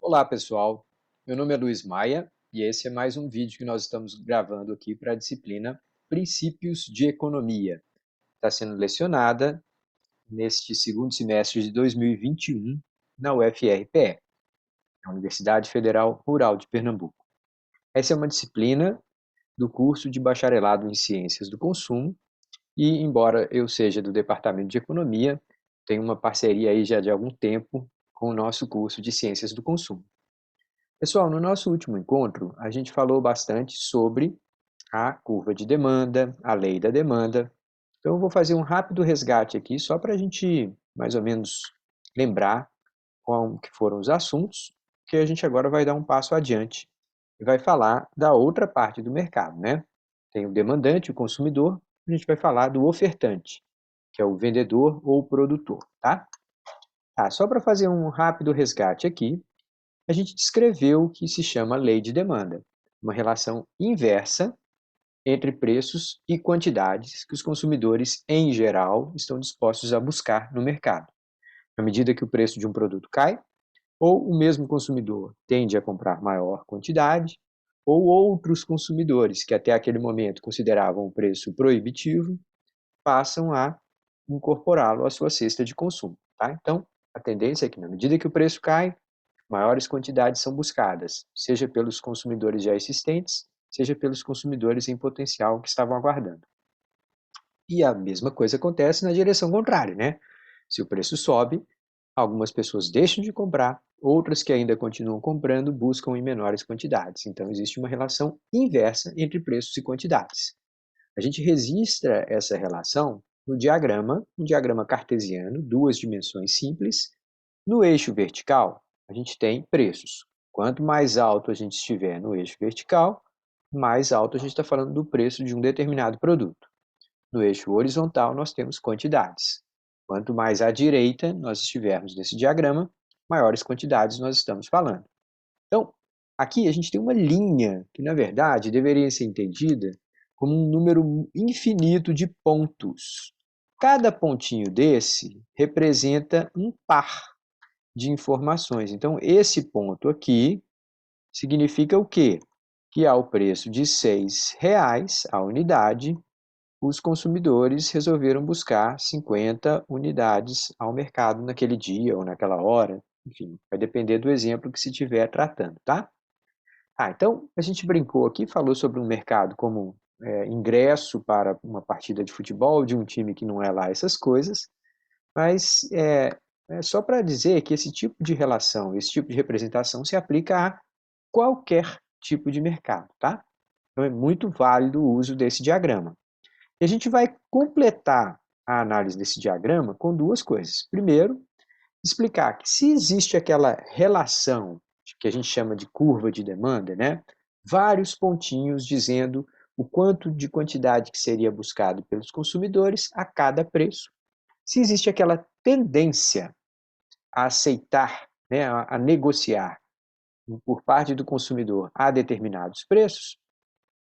Olá, pessoal. Meu nome é Luiz Maia e esse é mais um vídeo que nós estamos gravando aqui para a disciplina Princípios de Economia. Está sendo lecionada neste segundo semestre de 2021 na UFRPE, a Universidade Federal Rural de Pernambuco. Essa é uma disciplina do curso de Bacharelado em Ciências do Consumo e, embora eu seja do Departamento de Economia, tenho uma parceria aí já de algum tempo com o nosso curso de Ciências do Consumo. Pessoal, no nosso último encontro, a gente falou bastante sobre a curva de demanda, a lei da demanda. Então, eu vou fazer um rápido resgate aqui, só para a gente, mais ou menos, lembrar qual que foram os assuntos, que a gente agora vai dar um passo adiante e vai falar da outra parte do mercado, né? Tem o demandante, o consumidor, a gente vai falar do ofertante, que é o vendedor ou o produtor, tá? Só para fazer um rápido resgate aqui, a gente descreveu o que se chama lei de demanda, uma relação inversa entre preços e quantidades que os consumidores, em geral, estão dispostos a buscar no mercado. À medida que o preço de um produto cai, ou o mesmo consumidor tende a comprar maior quantidade, ou outros consumidores que até aquele momento consideravam o preço proibitivo, passam a incorporá-lo à sua cesta de consumo. Tá? Então, a tendência é que, na medida que o preço cai, maiores quantidades são buscadas, seja pelos consumidores já existentes, seja pelos consumidores em potencial que estavam aguardando. E a mesma coisa acontece na direção contrária, né? Se o preço sobe, algumas pessoas deixam de comprar, outras que ainda continuam comprando buscam em menores quantidades. Então, existe uma relação inversa entre preços e quantidades. A gente registra essa relação no diagrama, um diagrama cartesiano, duas dimensões simples. No eixo vertical, a gente tem preços. Quanto mais alto a gente estiver no eixo vertical, mais alto a gente está falando do preço de um determinado produto. No eixo horizontal, nós temos quantidades. Quanto mais à direita nós estivermos nesse diagrama, maiores quantidades nós estamos falando. Então, aqui a gente tem uma linha que, na verdade, deveria ser entendida como um número infinito de pontos. Cada pontinho desse representa um par de informações. Então, esse ponto aqui significa o quê? Que ao preço de R$ 6 a unidade, os consumidores resolveram buscar 50 unidades ao mercado naquele dia ou naquela hora. Enfim, vai depender do exemplo que se estiver tratando, tá? Então, a gente brincou aqui, falou sobre um mercado como ingresso para uma partida de futebol de um time que não é lá essas coisas, mas é só para dizer que esse tipo de relação, esse tipo de representação se aplica a qualquer tipo de mercado, tá? Então é muito válido o uso desse diagrama. E a gente vai completar a análise desse diagrama com duas coisas. Primeiro, explicar que se existe aquela relação que a gente chama de curva de demanda, né? Vários pontinhos dizendo o quanto de quantidade que seria buscado pelos consumidores a cada preço. Se existe aquela tendência a aceitar, né, a negociar por parte do consumidor a determinados preços,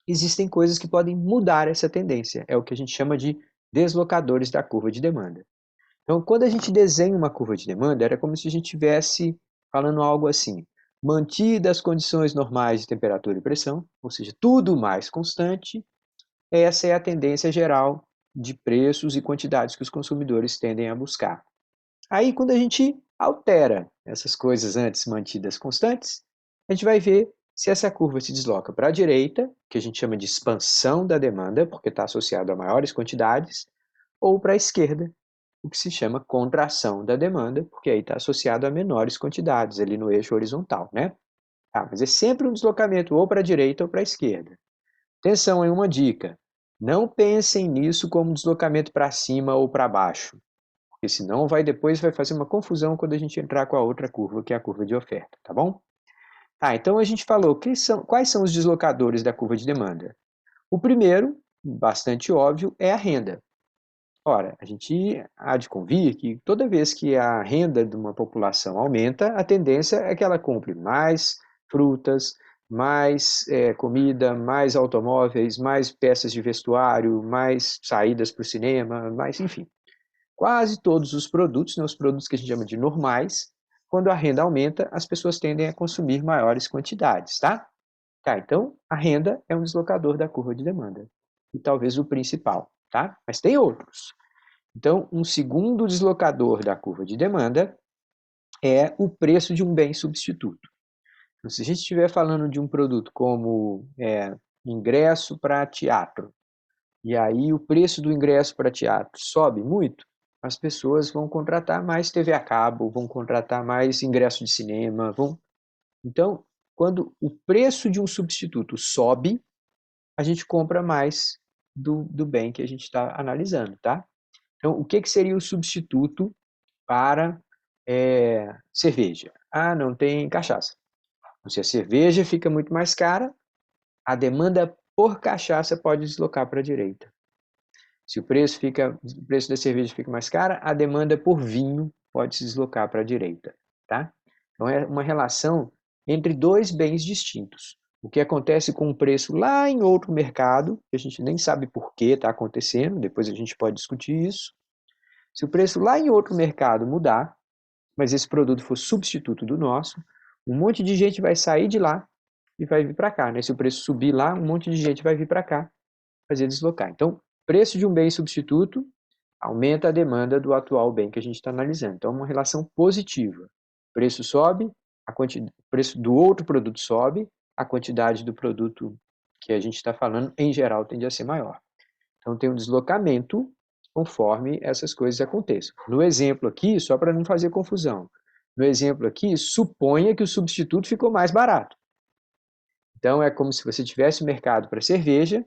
existem coisas que podem mudar essa tendência. É o que a gente chama de deslocadores da curva de demanda. Então, quando a gente desenha uma curva de demanda, era como se a gente estivesse falando algo assim: mantidas as condições normais de temperatura e pressão, ou seja, tudo mais constante, essa é a tendência geral de preços e quantidades que os consumidores tendem a buscar. Aí, quando a gente altera essas coisas antes mantidas constantes, a gente vai ver se essa curva se desloca para a direita, que a gente chama de expansão da demanda, porque está associado a maiores quantidades, ou para a esquerda, o que se chama contração da demanda, porque aí está associado a menores quantidades, ali no eixo horizontal, né? Mas é sempre um deslocamento ou para a direita ou para a esquerda. Atenção em uma dica: não pensem nisso como deslocamento para cima ou para baixo, porque senão depois vai fazer uma confusão quando a gente entrar com a outra curva, que é a curva de oferta, tá bom? Então a gente falou quais são os deslocadores da curva de demanda. O primeiro, bastante óbvio, é a renda. Ora, a gente há de convir que toda vez que a renda de uma população aumenta, a tendência é que ela compre mais frutas, mais comida, mais automóveis, mais peças de vestuário, mais saídas para o cinema, mais, enfim. Quase todos os produtos, né, os produtos que a gente chama de normais, quando a renda aumenta, as pessoas tendem a consumir maiores quantidades, tá? Tá, então a renda é um deslocador da curva de demanda, e talvez o principal, tá? Mas tem outros. Então, um segundo deslocador da curva de demanda é o preço de um bem substituto. Então, se a gente estiver falando de um produto como ingresso para teatro, e aí o preço do ingresso para teatro sobe muito, as pessoas vão contratar mais TV a cabo, vão contratar mais ingresso de cinema, vão... Então, quando o preço de um substituto sobe, a gente compra mais do bem que a gente está analisando, tá? Então, o que seria o substituto para cerveja? Ah, não tem cachaça. Então, se a cerveja fica muito mais cara, a demanda por cachaça pode deslocar para a direita. Se o preço da cerveja fica mais cara, a demanda por vinho pode se deslocar para a direita, tá? Então é uma relação entre dois bens distintos. O que acontece com o preço lá em outro mercado, que a gente nem sabe por que está acontecendo, depois a gente pode discutir isso. Se o preço lá em outro mercado mudar, mas esse produto for substituto do nosso, um monte de gente vai sair de lá e vai vir para cá, né? Se o preço subir lá, um monte de gente vai vir para cá fazer deslocar. Então, preço de um bem substituto aumenta a demanda do atual bem que a gente está analisando. Então, é uma relação positiva. O preço sobe, o preço do outro produto sobe, a quantidade do produto que a gente está falando, em geral, tende a ser maior. Então, tem um deslocamento conforme essas coisas aconteçam. No exemplo aqui, só para não fazer confusão, no exemplo aqui, suponha que o substituto ficou mais barato. Então, é como se você tivesse mercado para cerveja,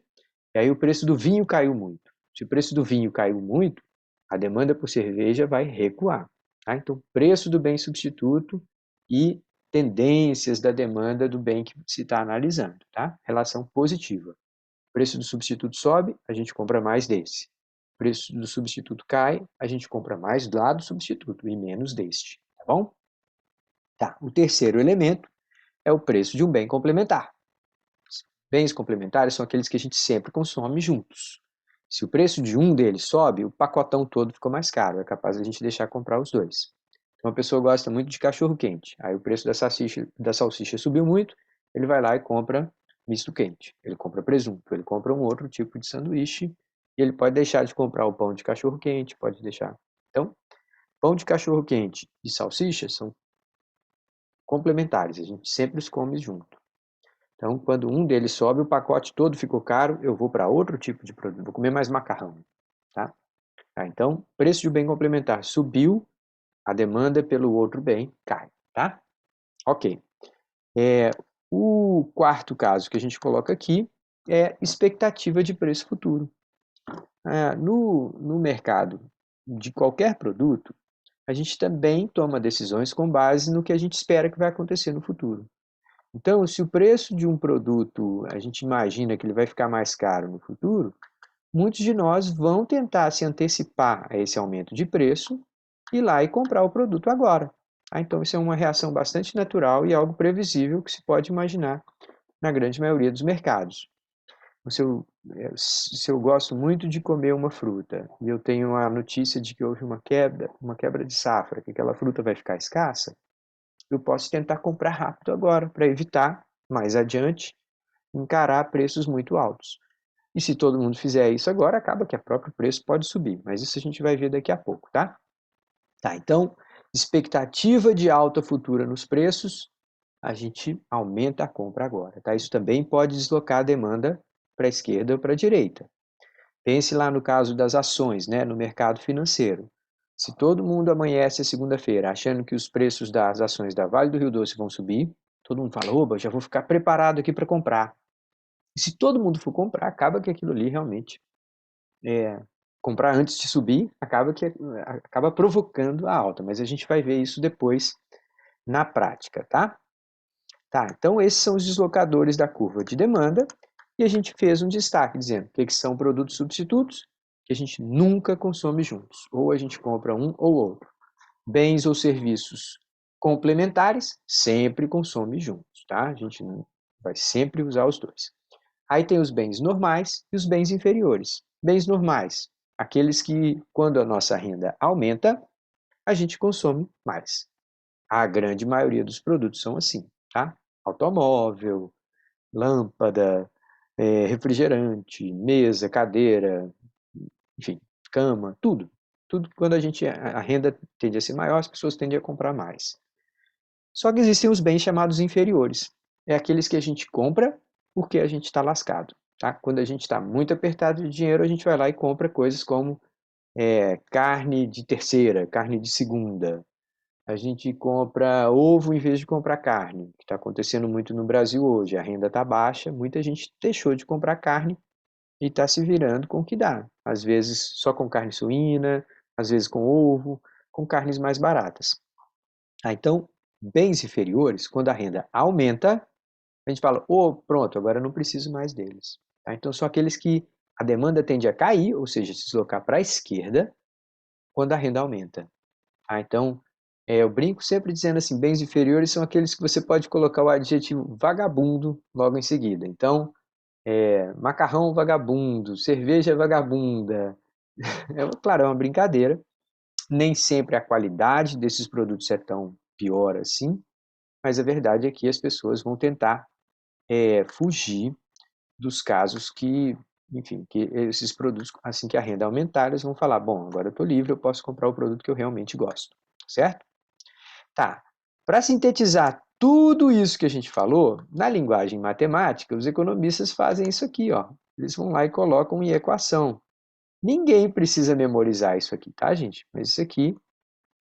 e aí o preço do vinho caiu muito. Se o preço do vinho caiu muito, a demanda por cerveja vai recuar. Tá? Então, preço do bem substituto e tendências da demanda do bem que se está analisando. Tá? Relação positiva. O preço do substituto sobe, a gente compra mais desse. O preço do substituto cai, a gente compra mais lá do substituto e menos deste. Tá bom? Tá. O terceiro elemento é o preço de um bem complementar. Bens complementares são aqueles que a gente sempre consome juntos. Se o preço de um deles sobe, o pacotão todo ficou mais caro, é capaz de a gente deixar comprar os dois. Uma pessoa gosta muito de cachorro-quente, aí o preço da salsicha subiu muito, ele vai lá e compra misto quente, ele compra presunto, ele compra um outro tipo de sanduíche, e ele pode deixar de comprar o pão de cachorro-quente, pode deixar. Então, pão de cachorro-quente e salsicha são complementares, a gente sempre os come junto. Então, quando um deles sobe, o pacote todo ficou caro, eu vou para outro tipo de produto, vou comer mais macarrão. Tá? Então, preço de um bem complementar subiu, a demanda pelo outro bem cai. Tá? Ok. O quarto caso que a gente coloca aqui é expectativa de preço futuro. No mercado de qualquer produto, a gente também toma decisões com base no que a gente espera que vai acontecer no futuro. Então, se o preço de um produto, a gente imagina que ele vai ficar mais caro no futuro, muitos de nós vão tentar se antecipar a esse aumento de preço, ir lá e comprar o produto agora. Então, isso é uma reação bastante natural e algo previsível que se pode imaginar na grande maioria dos mercados. Se eu gosto muito de comer uma fruta e eu tenho a notícia de que houve uma quebra de safra, que aquela fruta vai ficar escassa, eu posso tentar comprar rápido agora, para evitar, mais adiante, encarar preços muito altos. E se todo mundo fizer isso agora, acaba que o próprio preço pode subir, mas isso a gente vai ver daqui a pouco, tá? Tá, então, expectativa de alta futura nos preços, a gente aumenta a compra agora, tá? Isso também pode deslocar a demanda para a esquerda ou para a direita. Pense lá no caso das ações, né, no mercado financeiro. Se todo mundo amanhece segunda-feira achando que os preços das ações da Vale do Rio Doce vão subir, todo mundo fala, oba, já vou ficar preparado aqui para comprar. E se todo mundo for comprar, acaba que aquilo ali realmente comprar antes de subir, acaba provocando a alta, mas a gente vai ver isso depois na prática, tá? Tá, então esses são os deslocadores da curva de demanda e a gente fez um destaque dizendo que são produtos substitutos que a gente nunca consome juntos, ou a gente compra um ou outro. Bens ou serviços complementares sempre consome juntos, tá? A gente vai sempre usar os dois. Aí tem os bens normais e os bens inferiores. Bens normais, aqueles que, quando a nossa renda aumenta, a gente consome mais. A grande maioria dos produtos são assim, tá? Automóvel, lâmpada, refrigerante, mesa, cadeira, enfim, cama, tudo. Tudo quando a renda tende a ser maior, as pessoas tendem a comprar mais. Só que existem os bens chamados inferiores. É aqueles que a gente compra porque a gente está lascado. Tá? Quando a gente está muito apertado de dinheiro, a gente vai lá e compra coisas como carne de terceira, carne de segunda. A gente compra ovo em vez de comprar carne, que está acontecendo muito no Brasil hoje. A renda está baixa, muita gente deixou de comprar carne e está se virando com o que dá. Às vezes só com carne suína, às vezes com ovo, com carnes mais baratas. Então, bens inferiores, quando a renda aumenta, a gente fala, pronto, agora eu não preciso mais deles. Tá? Então, são aqueles que a demanda tende a cair, ou seja, se deslocar para a esquerda, quando a renda aumenta. Tá? Então, eu brinco sempre dizendo assim, bens inferiores são aqueles que você pode colocar o adjetivo vagabundo logo em seguida. Então, macarrão vagabundo, cerveja vagabunda. Claro, é uma brincadeira. Nem sempre a qualidade desses produtos é tão pior assim, mas a verdade é que as pessoas vão tentar fugir dos casos que, enfim, que esses produtos, assim que a renda aumentar, eles vão falar, bom, agora eu estou livre, eu posso comprar o produto que eu realmente gosto, certo? Tá. Para sintetizar tudo isso que a gente falou, na linguagem matemática, os economistas fazem isso aqui, ó. Eles vão lá e colocam em equação. Ninguém precisa memorizar isso aqui, tá, gente? Mas isso aqui,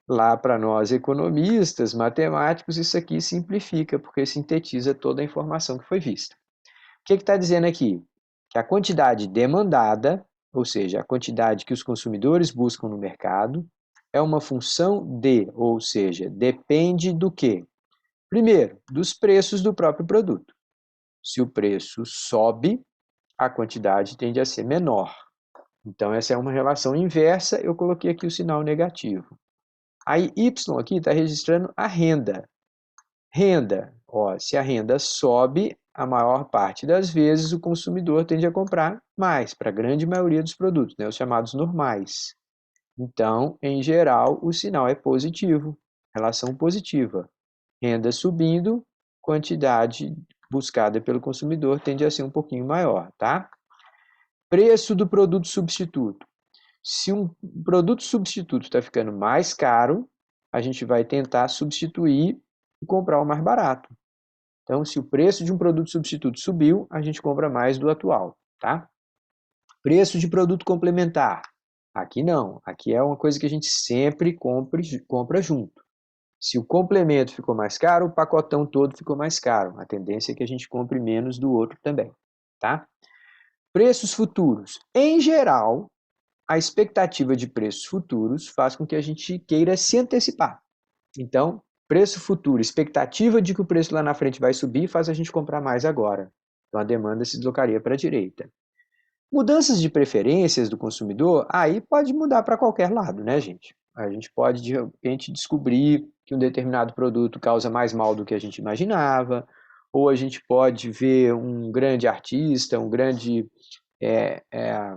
lá para nós economistas, matemáticos, isso aqui simplifica, porque sintetiza toda a informação que foi vista. O que está dizendo aqui? Que a quantidade demandada, ou seja, a quantidade que os consumidores buscam no mercado, é uma função de, ou seja, depende do quê? Primeiro, dos preços do próprio produto. Se o preço sobe, a quantidade tende a ser menor. Então, essa é uma relação inversa, eu coloquei aqui o sinal negativo. Aí, Y aqui está registrando a renda. Renda, ó, se a renda sobe, a maior parte das vezes o consumidor tende a comprar mais, para a grande maioria dos produtos, né, os chamados normais. Então, em geral, o sinal é positivo, relação positiva. Renda subindo, quantidade buscada pelo consumidor tende a ser um pouquinho maior, tá? Preço do produto substituto. Se um produto substituto está ficando mais caro, a gente vai tentar substituir e comprar o mais barato. Então, se o preço de um produto substituto subiu, a gente compra mais do atual, tá? Preço de produto complementar. Aqui não, aqui é uma coisa que a gente sempre compra junto. Se o complemento ficou mais caro, o pacotão todo ficou mais caro. A tendência é que a gente compre menos do outro também, tá? Preços futuros. Em geral, a expectativa de preços futuros faz com que a gente queira se antecipar. Então, preço futuro, expectativa de que o preço lá na frente vai subir, faz a gente comprar mais agora. Então, a demanda se deslocaria para a direita. Mudanças de preferências do consumidor, aí pode mudar para qualquer lado, né, gente? A gente pode, de repente, descobrir que um determinado produto causa mais mal do que a gente imaginava, ou a gente pode ver um grande artista, um grande é, é,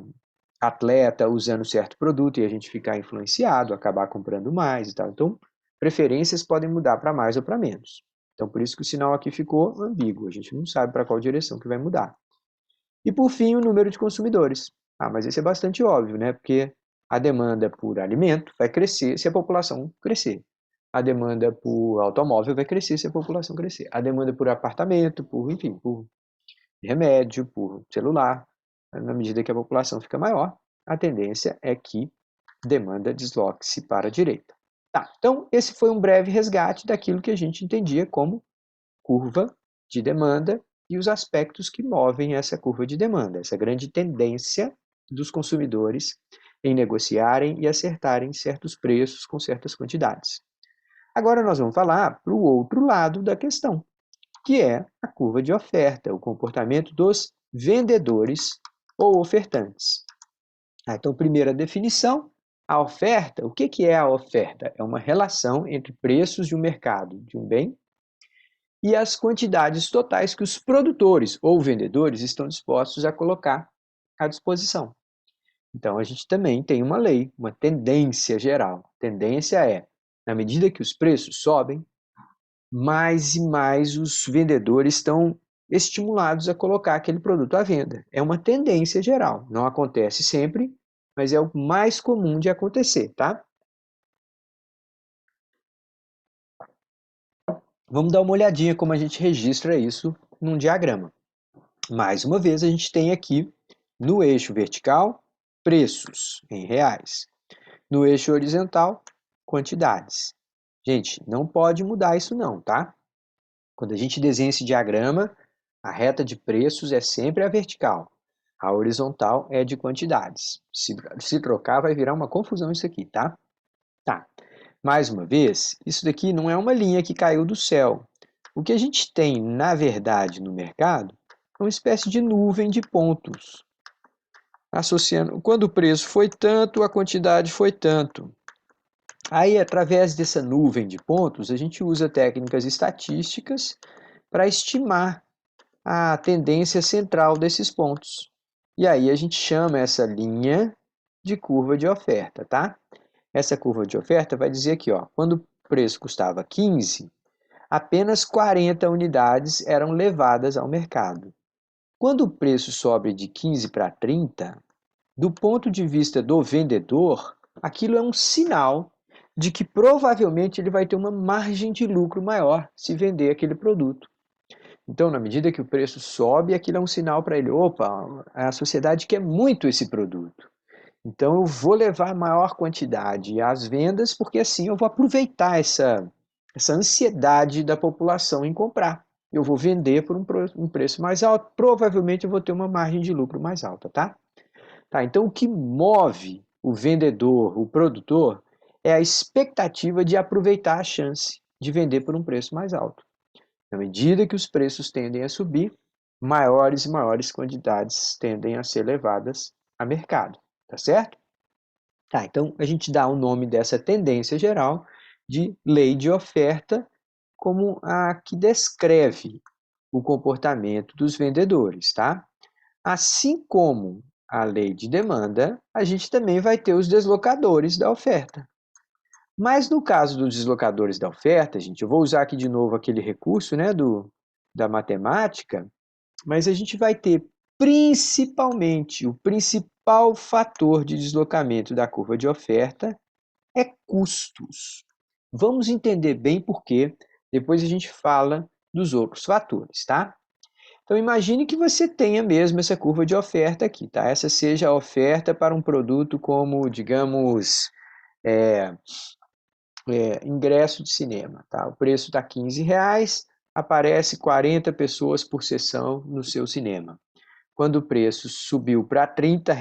atleta usando certo produto e a gente ficar influenciado, acabar comprando mais e tal. Então, preferências podem mudar para mais ou para menos. Então, por isso que o sinal aqui ficou ambíguo. A gente não sabe para qual direção que vai mudar. E por fim, o número de consumidores. Mas isso é bastante óbvio, né? Porque a demanda por alimento vai crescer se a população crescer. A demanda por automóvel vai crescer se a população crescer. A demanda por apartamento, enfim, por remédio, por celular, na medida que a população fica maior, a tendência é que demanda desloque-se para a direita. Tá, então esse foi um breve resgate daquilo que a gente entendia como curva de demanda e os aspectos que movem essa curva de demanda, essa grande tendência dos consumidores em negociarem e acertarem certos preços com certas quantidades. Agora nós vamos falar para o outro lado da questão, que é a curva de oferta, o comportamento dos vendedores ou ofertantes. Então, primeira definição, a oferta. O que é a oferta? É uma relação entre preços de um mercado de um bem e as quantidades totais que os produtores ou vendedores estão dispostos a colocar à disposição. Então, a gente também tem uma lei, uma tendência geral. Tendência é, na medida que os preços sobem, mais e mais os vendedores estão estimulados a colocar aquele produto à venda. É uma tendência geral, não acontece sempre, mas é o mais comum de acontecer, tá? Vamos dar uma olhadinha como a gente registra isso num diagrama. Mais uma vez, a gente tem aqui no eixo vertical, preços em reais. No eixo horizontal, quantidades. Gente, não pode mudar isso não, tá? Quando a gente desenha esse diagrama, a reta de preços é sempre a vertical. A horizontal é de quantidades. Se trocar, vai virar uma confusão isso aqui, tá? Tá. Mais uma vez, isso daqui não é uma linha que caiu do céu. O que a gente tem, na verdade, no mercado é uma espécie de nuvem de pontos, associando quando o preço foi tanto, a quantidade foi tanto. Aí, através dessa nuvem de pontos, a gente usa técnicas estatísticas para estimar a tendência central desses pontos. E aí a gente chama essa linha de curva de oferta, tá? Essa curva de oferta vai dizer aqui, ó, quando o preço custava 15, apenas 40 unidades eram levadas ao mercado. Quando o preço sobe de 15 para 30, do ponto de vista do vendedor, aquilo é um sinal de que provavelmente ele vai ter uma margem de lucro maior se vender aquele produto. Então, na medida que o preço sobe, aquilo é um sinal para ele: opa, a sociedade quer muito esse produto. Então, eu vou levar maior quantidade às vendas, porque assim eu vou aproveitar essa ansiedade da população em comprar. Eu vou vender por um preço mais alto, provavelmente eu vou ter uma margem de lucro mais alta, tá? Tá, então o que move o vendedor, o produtor, é a expectativa de aproveitar a chance de vender por um preço mais alto. À medida que os preços tendem a subir, maiores e maiores quantidades tendem a ser levadas a mercado, tá certo? Tá, então a gente dá o nome dessa tendência geral de lei de oferta, como a que descreve o comportamento dos vendedores, tá? Assim como a lei de demanda, a gente também vai ter os deslocadores da oferta. Mas no caso dos deslocadores da oferta, gente, eu vou usar aqui de novo aquele recurso, né, da matemática, mas a gente vai ter principalmente o principal fator de deslocamento da curva de oferta é custos. Vamos entender bem por quê, depois a gente fala dos outros fatores, tá? Então imagine que você tenha mesmo essa curva de oferta aqui, tá? Essa seja a oferta para um produto como, digamos, é, ingresso de cinema, tá? O preço está R$ 15, aparece 40 pessoas por sessão no seu cinema. Quando o preço subiu para R$ 30,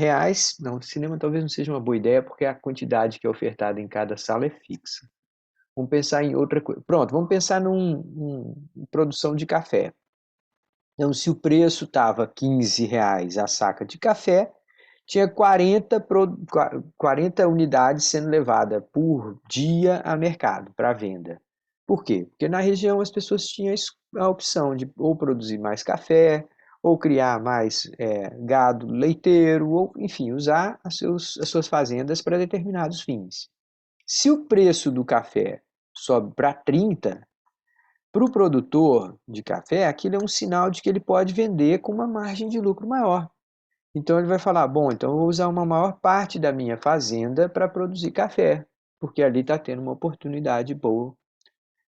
não, o cinema talvez não seja uma boa ideia, porque a quantidade que é ofertada em cada sala é fixa. Vamos pensar em outra coisa. Pronto, vamos pensar em produção de café. Então, se o preço estava R$ 15 a saca de café, tinha 40 unidades sendo levadas por dia a mercado para venda. Por quê? Porque na região as pessoas tinham a opção de ou produzir mais café, ou criar mais gado leiteiro, ou, enfim, usar as suas fazendas para determinados fins. Se o preço do café sobe para 30, para o produtor de café, aquilo é um sinal de que ele pode vender com uma margem de lucro maior. Então ele vai falar: bom, então eu vou usar uma maior parte da minha fazenda para produzir café, porque ali está tendo uma oportunidade boa.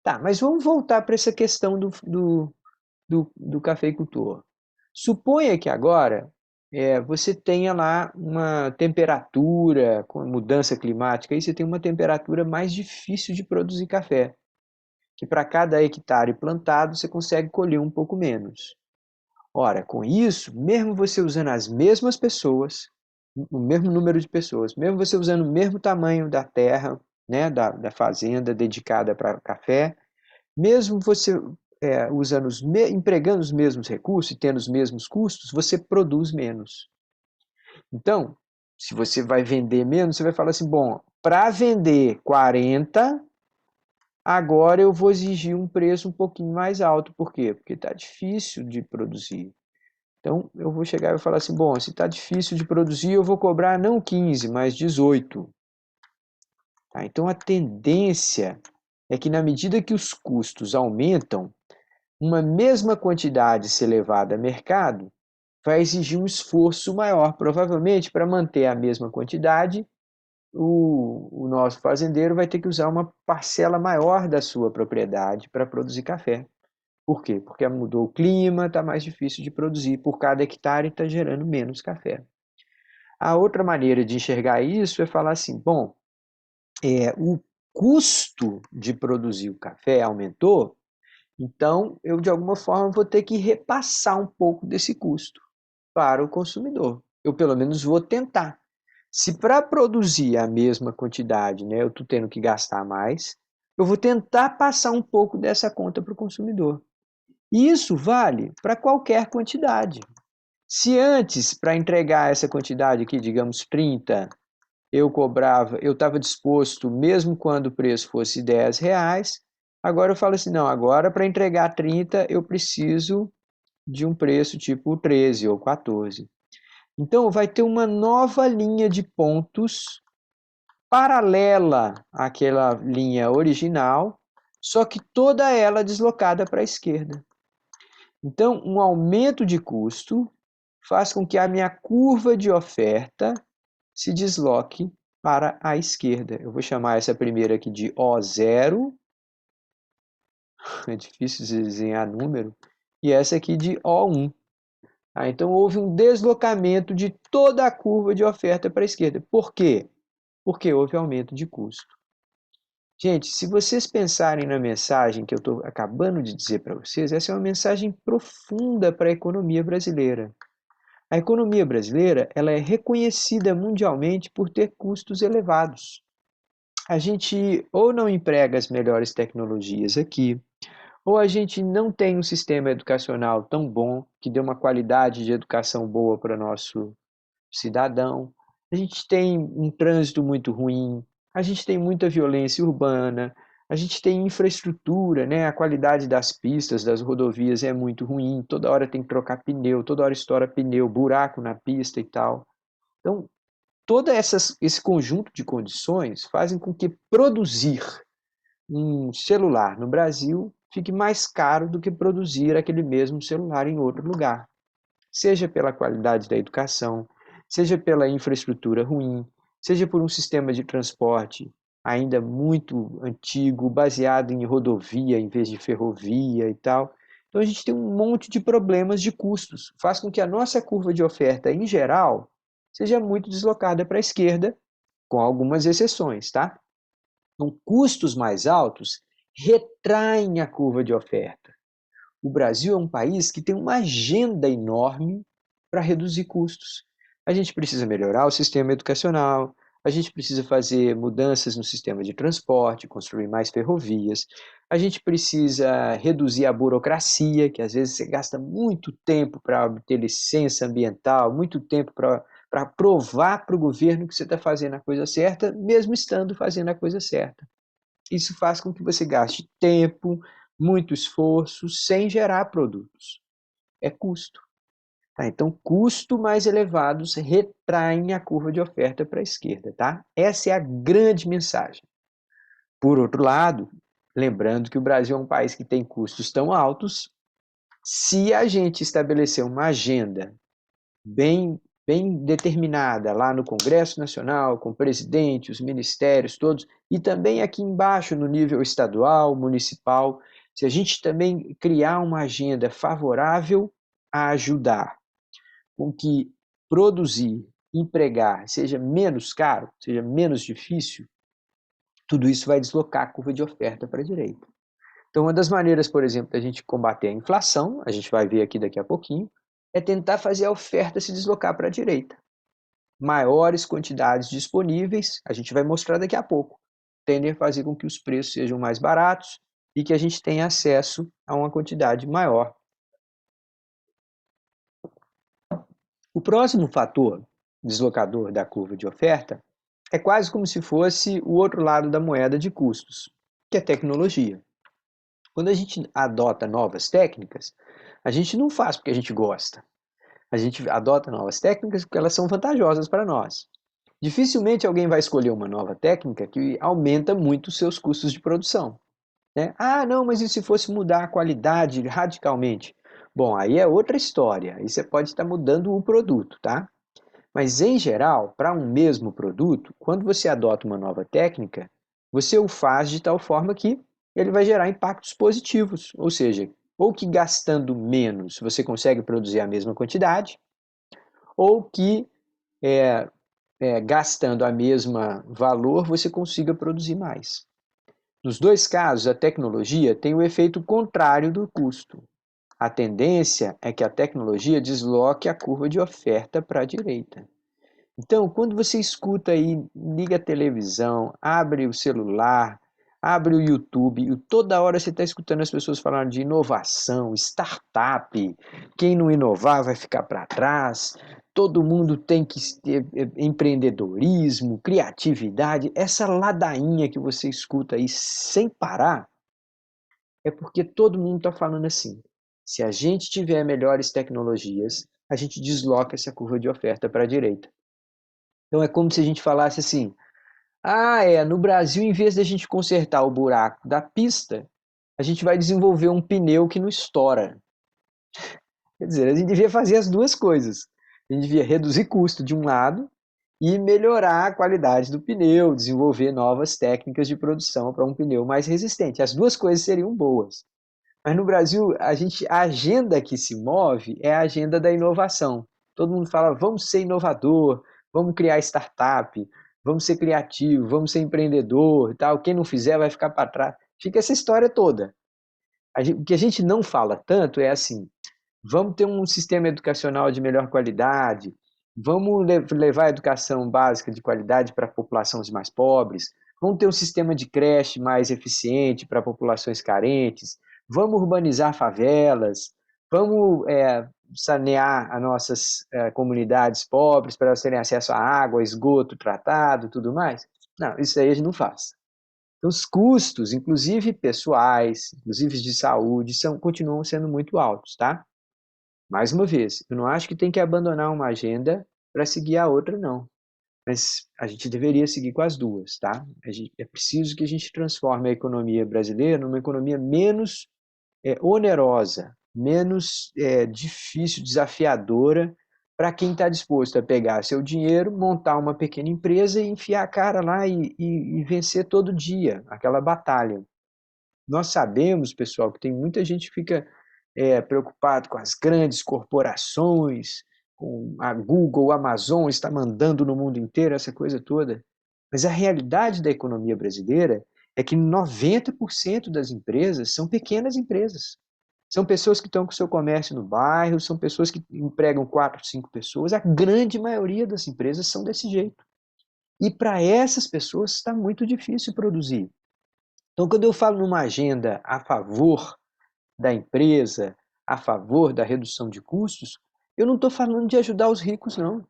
Tá, mas vamos voltar para essa questão do cafeicultor. Suponha que agora você tenha lá uma temperatura, com mudança climática, aí você tem uma temperatura mais difícil de produzir café, que para cada hectare plantado você consegue colher um pouco menos. Ora, com isso, mesmo você usando as mesmas pessoas, o mesmo número de pessoas, mesmo você usando o mesmo tamanho da terra, né, da fazenda dedicada para café, mesmo você empregando os mesmos recursos e tendo os mesmos custos, você produz menos. Então, se você vai vender menos, você vai falar assim: bom, para vender 40, agora eu vou exigir um preço um pouquinho mais alto. Por quê? Porque está difícil de produzir. Então, eu vou chegar e vou falar assim: bom, se está difícil de produzir, eu vou cobrar não 15, mas 18. Tá? Então, a tendência é que na medida que os custos aumentam, uma mesma quantidade ser levada a mercado vai exigir um esforço maior, provavelmente para manter a mesma quantidade, o nosso fazendeiro vai ter que usar uma parcela maior da sua propriedade para produzir café. Por quê? Porque mudou o clima, está mais difícil de produzir por cada hectare, está gerando menos café. A outra maneira de enxergar isso é falar assim, bom, o custo de produzir o café aumentou, então eu de alguma forma vou ter que repassar um pouco desse custo para o consumidor. Eu pelo menos vou tentar. Se para produzir a mesma quantidade, né, eu estou tendo que gastar mais, eu vou tentar passar um pouco dessa conta para o consumidor. E isso vale para qualquer quantidade. Se antes, para entregar essa quantidade aqui, digamos 30, eu estava disposto, mesmo quando o preço fosse R$ 10, agora eu falo assim, não, agora para entregar 30 eu preciso de um preço tipo 13 ou 14. Então vai ter uma nova linha de pontos paralela àquela linha original, só que toda ela deslocada para a esquerda. Então, um aumento de custo faz com que a minha curva de oferta se desloque para a esquerda. Eu vou chamar essa primeira aqui de O0, é difícil de desenhar número, e essa aqui de O1. Então, houve um deslocamento de toda a curva de oferta para a esquerda. Por quê? Porque houve aumento de custo. Gente, se vocês pensarem na mensagem que eu estou acabando de dizer para vocês, essa é uma mensagem profunda para a economia brasileira. A economia brasileira ela é reconhecida mundialmente por ter custos elevados. A gente ou não emprega as melhores tecnologias aqui, ou a gente não tem um sistema educacional tão bom que dê uma qualidade de educação boa para o nosso cidadão. A gente tem um trânsito muito ruim, a gente tem muita violência urbana, a gente tem infraestrutura, né? A qualidade das pistas, das rodovias é muito ruim, toda hora tem que trocar pneu, toda hora estoura pneu, buraco na pista e tal. Então, todo esse conjunto de condições fazem com que produzir um celular no Brasil fique mais caro do que produzir aquele mesmo celular em outro lugar. Seja pela qualidade da educação, seja pela infraestrutura ruim, seja por um sistema de transporte ainda muito antigo, baseado em rodovia em vez de ferrovia e tal. Então a gente tem um monte de problemas de custos. Faz com que a nossa curva de oferta, em geral, seja muito deslocada para a esquerda, com algumas exceções, tá? Então, custos mais altos retraem a curva de oferta. O Brasil é um país que tem uma agenda enorme para reduzir custos. A gente precisa melhorar o sistema educacional, a gente precisa fazer mudanças no sistema de transporte, construir mais ferrovias, a gente precisa reduzir a burocracia, que às vezes você gasta muito tempo para obter licença ambiental, muito tempo para provar para o governo que você está fazendo a coisa certa, mesmo estando fazendo a coisa certa. Isso faz com que você gaste tempo, muito esforço, sem gerar produtos. É custo. Tá? Então, custos mais elevados retraem a curva de oferta para a esquerda. Tá? Essa é a grande mensagem. Por outro lado, lembrando que o Brasil é um país que tem custos tão altos, se a gente estabelecer uma agenda bem determinada lá no Congresso Nacional, com o presidente, os ministérios todos, e também aqui embaixo no nível estadual, municipal, se a gente também criar uma agenda favorável a ajudar com que produzir, empregar seja menos caro, seja menos difícil, tudo isso vai deslocar a curva de oferta para a direita. Então, uma das maneiras, por exemplo, da gente combater a inflação, a gente vai ver aqui daqui a pouquinho, é tentar fazer a oferta se deslocar para a direita. Maiores quantidades disponíveis, a gente vai mostrar daqui a pouco, tendem a fazer com que os preços sejam mais baratos e que a gente tenha acesso a uma quantidade maior. O próximo fator deslocador da curva de oferta é quase como se fosse o outro lado da moeda de custos, que é tecnologia. Quando a gente adota novas técnicas, a gente não faz porque a gente gosta. A gente adota novas técnicas porque elas são vantajosas para nós. Dificilmente alguém vai escolher uma nova técnica que aumenta muito os seus custos de produção. né? Ah, não, mas e se fosse mudar a qualidade radicalmente? Bom, aí é outra história. Aí você pode estar mudando o produto, tá? Mas, em geral, para um mesmo produto, quando você adota uma nova técnica, você o faz de tal forma que ele vai gerar impactos positivos. Ou seja, ou que gastando menos você consegue produzir a mesma quantidade, ou que gastando a mesma valor você consiga produzir mais. Nos dois casos, a tecnologia tem o efeito contrário do custo. A tendência é que a tecnologia desloque a curva de oferta para a direita. Então, quando você escuta aí, liga a televisão, abre o celular, abre o YouTube, e toda hora você está escutando as pessoas falando de inovação, startup, quem não inovar vai ficar para trás, todo mundo tem que ter empreendedorismo, criatividade, essa ladainha que você escuta aí sem parar, é porque todo mundo está falando assim. Se a gente tiver melhores tecnologias, a gente desloca essa curva de oferta para a direita. Então é como se a gente falasse assim: ah, no Brasil, em vez de a gente consertar o buraco da pista, a gente vai desenvolver um pneu que não estoura. Quer dizer, a gente devia fazer as duas coisas. A gente devia reduzir custo de um lado e melhorar a qualidade do pneu, desenvolver novas técnicas de produção para um pneu mais resistente. As duas coisas seriam boas. Mas no Brasil, a agenda que se move é a agenda da inovação. Todo mundo fala, vamos ser inovador, vamos criar startup, vamos ser criativo, vamos ser empreendedor e tal. Quem não fizer vai ficar para trás. Fica essa história toda. O que a gente não fala tanto é assim, vamos ter um sistema educacional de melhor qualidade, vamos levar a educação básica de qualidade para populações mais pobres, vamos ter um sistema de creche mais eficiente para populações carentes, vamos urbanizar favelas, vamos sanear as nossas comunidades pobres para elas terem acesso a água, esgoto tratado, tudo mais. Não, isso aí a gente não faz. Então, os custos, inclusive pessoais, inclusive de saúde, continuam sendo muito altos, tá? Mais uma vez, eu não acho que tem que abandonar uma agenda para seguir a outra, não. Mas a gente deveria seguir com as duas, tá? É preciso que a gente transforme a economia brasileira numa economia menos onerosa, menos difícil, desafiadora para quem está disposto a pegar seu dinheiro, montar uma pequena empresa e enfiar a cara lá e vencer todo dia aquela batalha. Nós sabemos, pessoal, que tem muita gente que fica preocupado com as grandes corporações, com a Google, a Amazon está mandando no mundo inteiro, essa coisa toda. Mas a realidade da economia brasileira é que 90% das empresas são pequenas empresas. São pessoas que estão com seu comércio no bairro, são pessoas que empregam 4, 5 pessoas. A grande maioria das empresas são desse jeito. E para essas pessoas está muito difícil produzir. Então, quando eu falo numa agenda a favor da empresa, a favor da redução de custos, eu não estou falando de ajudar os ricos, não.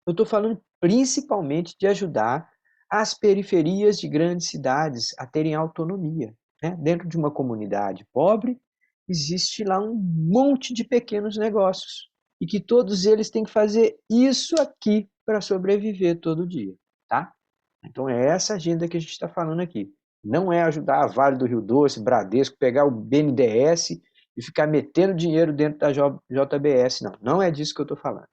Eu estou falando principalmente de ajudar as periferias de grandes cidades a terem autonomia. Né? Dentro de uma comunidade pobre, existe lá um monte de pequenos negócios e que todos eles têm que fazer isso aqui para sobreviver todo dia. Tá? Então é essa agenda que a gente está falando aqui. Não é ajudar a Vale do Rio Doce, Bradesco, pegar o BNDES e ficar metendo dinheiro dentro da JBS, não. Não é disso que eu estou falando.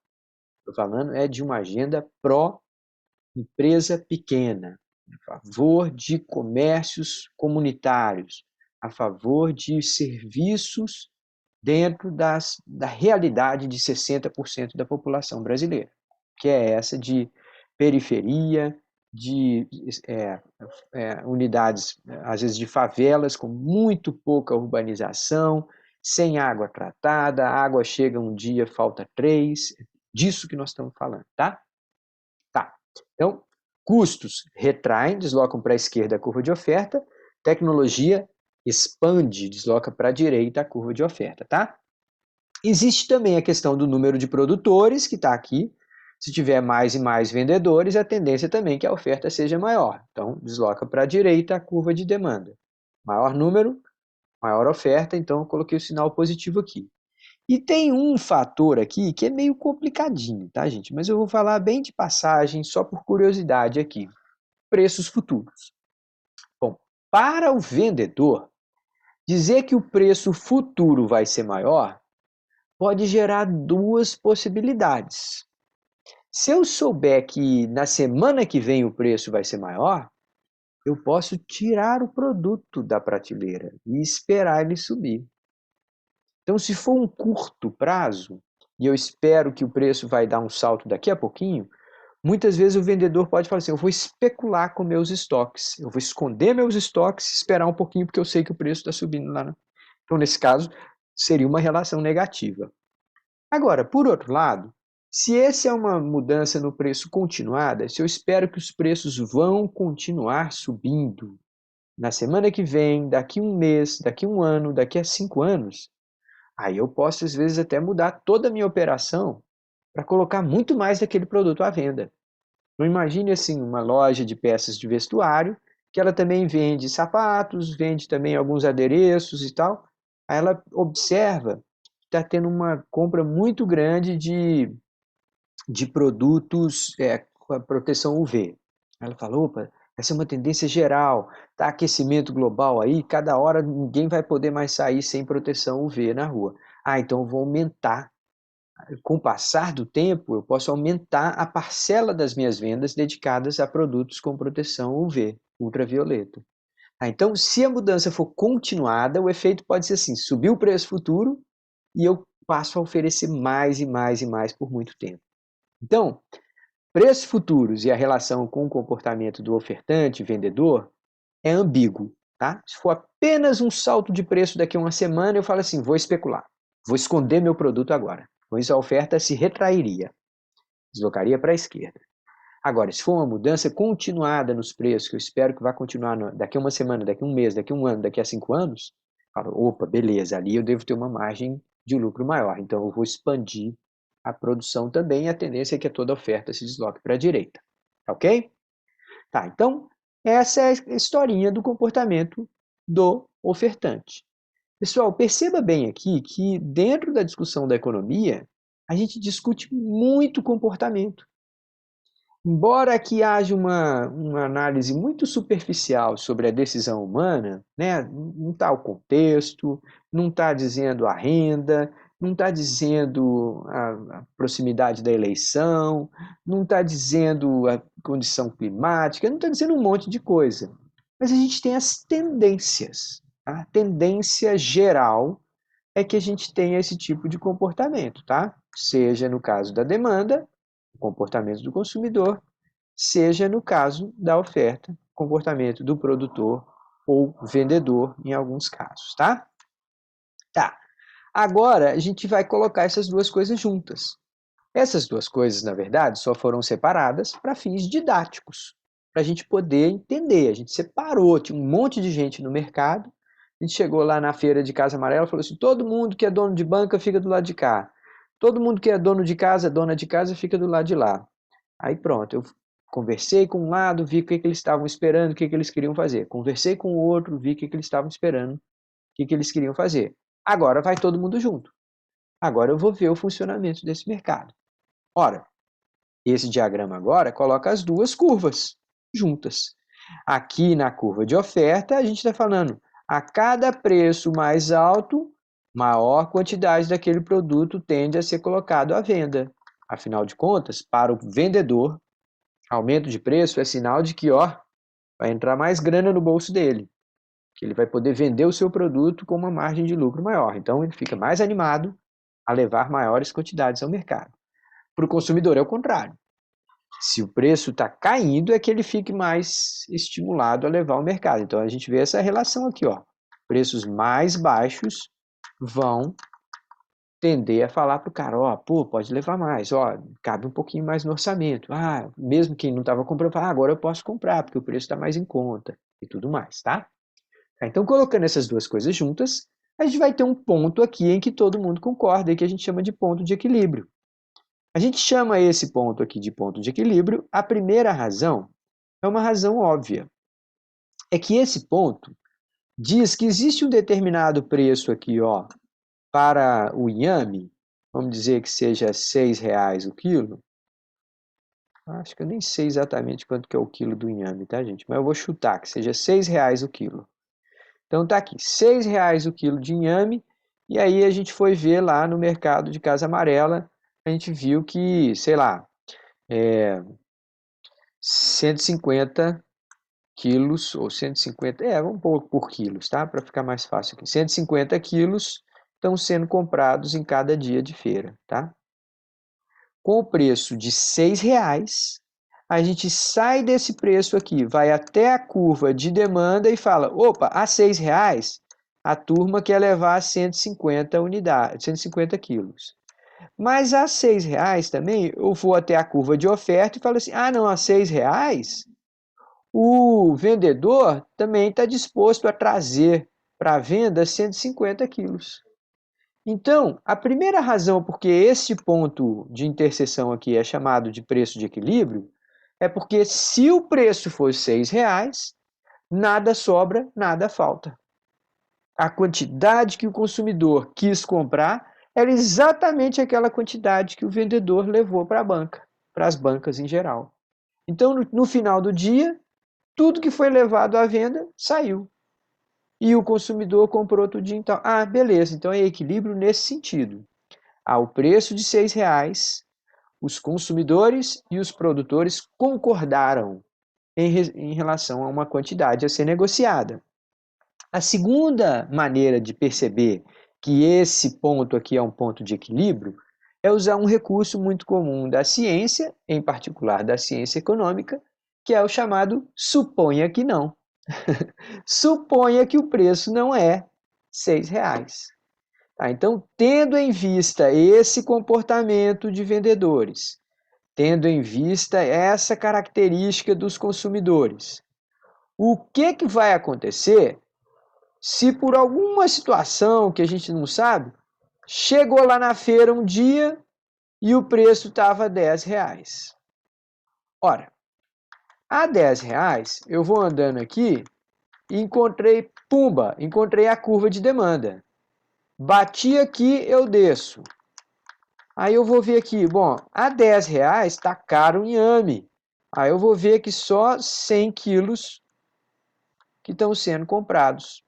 Estou falando é de uma agenda pró-empresa pequena, a favor de comércios comunitários, a favor de serviços dentro da realidade de 60% da população brasileira, que é essa de periferia, de unidades, às vezes de favelas, com muito pouca urbanização, sem água tratada, a água chega um dia, falta 3, disso que nós estamos falando, tá? Tá. Então, custos retraem, deslocam para a esquerda a curva de oferta, tecnologia expande, desloca para a direita a curva de oferta, tá? Existe também a questão do número de produtores, que está aqui. Se tiver mais e mais vendedores, a tendência também é que a oferta seja maior. Então, desloca para a direita a curva de demanda. Maior número, maior oferta, então eu coloquei o sinal positivo aqui. E tem um fator aqui que é meio complicadinho, tá, gente? Mas eu vou falar bem de passagem, só por curiosidade aqui. Preços futuros. Bom, para o vendedor, Dizer que o preço futuro vai ser maior pode gerar duas possibilidades. Se eu souber que na semana que vem o preço vai ser maior, eu posso tirar o produto da prateleira e esperar ele subir. Então, se for um curto prazo, e eu espero que o preço vai dar um salto daqui a pouquinho, muitas vezes o vendedor pode falar assim, eu vou especular com meus estoques, eu vou esconder meus estoques e esperar um pouquinho porque eu sei que o preço está subindo lá. Então, nesse caso, seria uma relação negativa. Agora, por outro lado, se essa é uma mudança no preço continuada, se eu espero que os preços vão continuar subindo na semana que vem, daqui um mês, daqui um ano, daqui a 5 anos, aí eu posso, às vezes, até mudar toda a minha operação para colocar muito mais daquele produto à venda. Não imagine assim uma loja de peças de vestuário, que ela também vende sapatos, vende também alguns adereços e tal. Aí ela observa que está tendo uma compra muito grande de produtos com a proteção UV. Ela fala, opa, essa é uma tendência geral, tá aquecimento global aí, cada hora ninguém vai poder mais sair sem proteção UV na rua. Ah, então eu vou aumentar. Com o passar do tempo, eu posso aumentar a parcela das minhas vendas dedicadas a produtos com proteção UV, ultravioleta. Ah, então, se a mudança for continuada, o efeito pode ser assim, subir o preço futuro e eu passo a oferecer mais e mais e mais por muito tempo. Então, preços futuros e a relação com o comportamento do ofertante, vendedor, é ambíguo. Tá? Se for apenas um salto de preço daqui a uma semana, eu falo assim, vou especular, vou esconder meu produto agora. Com isso, a oferta se retrairia, deslocaria para a esquerda. Agora, se for uma mudança continuada nos preços, que eu espero que vai continuar daqui a uma semana, daqui a um mês, daqui a um ano, daqui a 5 anos, eu falo, opa, beleza, ali eu devo ter uma margem de lucro maior, então eu vou expandir a produção também, e a tendência é que toda oferta se desloque para a direita. Ok? Tá, então, essa é a historinha do comportamento do ofertante. Pessoal, perceba bem aqui que dentro da discussão da economia, a gente discute muito comportamento. Embora aqui haja uma análise muito superficial sobre a decisão humana, né? Não está o contexto, não está dizendo a renda, não está dizendo a proximidade da eleição, não está dizendo a condição climática, não está dizendo um monte de coisa. Mas a gente tem as tendências. A tendência geral é que a gente tenha esse tipo de comportamento, tá? Seja no caso da demanda, o comportamento do consumidor, seja no caso da oferta, comportamento do produtor ou vendedor em alguns casos, tá? Tá. Agora a gente vai colocar essas duas coisas juntas. Essas duas coisas, na verdade, só foram separadas para fins didáticos, para a gente poder entender. A gente separou, tinha um monte de gente no mercado. A gente chegou lá na feira de Casa Amarela e falou assim: todo mundo que é dono de banca fica do lado de cá. Todo mundo que é dono de casa, dona de casa, fica do lado de lá. Aí pronto, eu conversei com um lado, vi o que eles estavam esperando, o que eles queriam fazer. Conversei com o outro, vi o que eles estavam esperando, o que eles queriam fazer. Agora vai todo mundo junto. Agora eu vou ver o funcionamento desse mercado. Ora, esse diagrama agora coloca as duas curvas juntas. Aqui na curva de oferta, a gente está falando a cada preço mais alto, maior quantidade daquele produto tende a ser colocado à venda. Afinal de contas, para o vendedor, aumento de preço é sinal de que vai entrar mais grana no bolso dele, que ele vai poder vender o seu produto com uma margem de lucro maior. Então, ele fica mais animado a levar maiores quantidades ao mercado. Para o consumidor é o contrário. Se o preço está caindo, é que ele fique mais estimulado a levar ao mercado. Então a gente vê essa relação aqui, preços mais baixos vão tender a falar para o cara, pô, pode levar mais, cabe um pouquinho mais no orçamento. Mesmo quem não estava comprando, agora eu posso comprar, porque o preço está mais em conta e tudo mais, tá? Então, colocando essas duas coisas juntas, a gente vai ter um ponto aqui em que todo mundo concorda e que a gente chama de ponto de equilíbrio. A gente chama esse ponto aqui de ponto de equilíbrio. A primeira razão é uma razão óbvia. É que esse ponto diz que existe um determinado preço aqui, para o inhame, vamos dizer que seja R$ 6 o quilo. Acho que eu nem sei exatamente quanto que é o quilo do inhame, tá, gente? Mas eu vou chutar que seja R$ 6 o quilo. Então tá aqui, R$6 o quilo de inhame, e aí a gente foi ver lá no mercado de Casa Amarela, a gente viu que, sei lá, 150 quilos, ou 150, vamos pôr por quilos, tá? Para ficar mais fácil aqui. 150 quilos estão sendo comprados em cada dia de feira, tá? Com o preço de R$6, a gente sai desse preço aqui, vai até a curva de demanda e fala, opa, a R$6, a turma quer levar 150 unidades, 150 quilos. Mas a R$6 também, eu vou até a curva de oferta e falo assim, ah não, a R$6, o vendedor também está disposto a trazer para a venda 150 quilos. Então, a primeira razão por que esse ponto de interseção aqui é chamado de preço de equilíbrio é porque se o preço fosse R$6, nada sobra, nada falta. A quantidade que o consumidor quis comprar era exatamente aquela quantidade que o vendedor levou para a banca, para as bancas em geral. Então, no final do dia, tudo que foi levado à venda saiu. E o consumidor comprou tudo. Então, beleza, então é equilíbrio nesse sentido. Ao preço de R$6, os consumidores e os produtores concordaram em relação a uma quantidade a ser negociada. A segunda maneira de perceber que esse ponto aqui é um ponto de equilíbrio é usar um recurso muito comum da ciência, em particular da ciência econômica, que é o chamado suponha que não. Suponha que o preço não é R$6. Então, tendo em vista esse comportamento de vendedores, tendo em vista essa característica dos consumidores, o que vai acontecer se por alguma situação que a gente não sabe, chegou lá na feira um dia e o preço estava R$10? Ora, a R$10 eu vou andando aqui e encontrei a curva de demanda. Bati aqui, eu desço. Aí eu vou ver aqui, bom, a R$10 está caro o inhame. Aí eu vou ver que só 100 quilos que estão sendo comprados.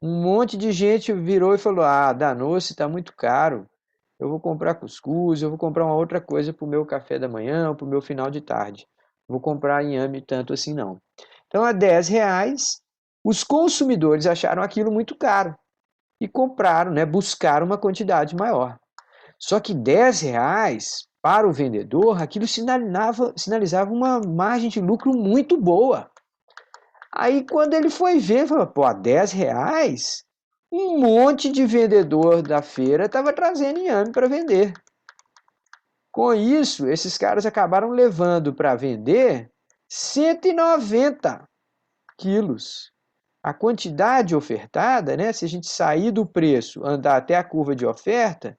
Um monte de gente virou e falou, danou-se, está muito caro. Eu vou comprar cuscuz, eu vou comprar uma outra coisa para o meu café da manhã ou para o meu final de tarde. Vou comprar inhame tanto assim não. Então, a R$10, os consumidores acharam aquilo muito caro e compraram, buscaram uma quantidade maior. Só que R$10, para o vendedor, aquilo sinalizava uma margem de lucro muito boa. Aí, quando ele foi ver, falou, pô, R$10, um monte de vendedor da feira estava trazendo inhame para vender. Com isso, esses caras acabaram levando para vender 190 quilos. A quantidade ofertada, se a gente sair do preço, andar até a curva de oferta,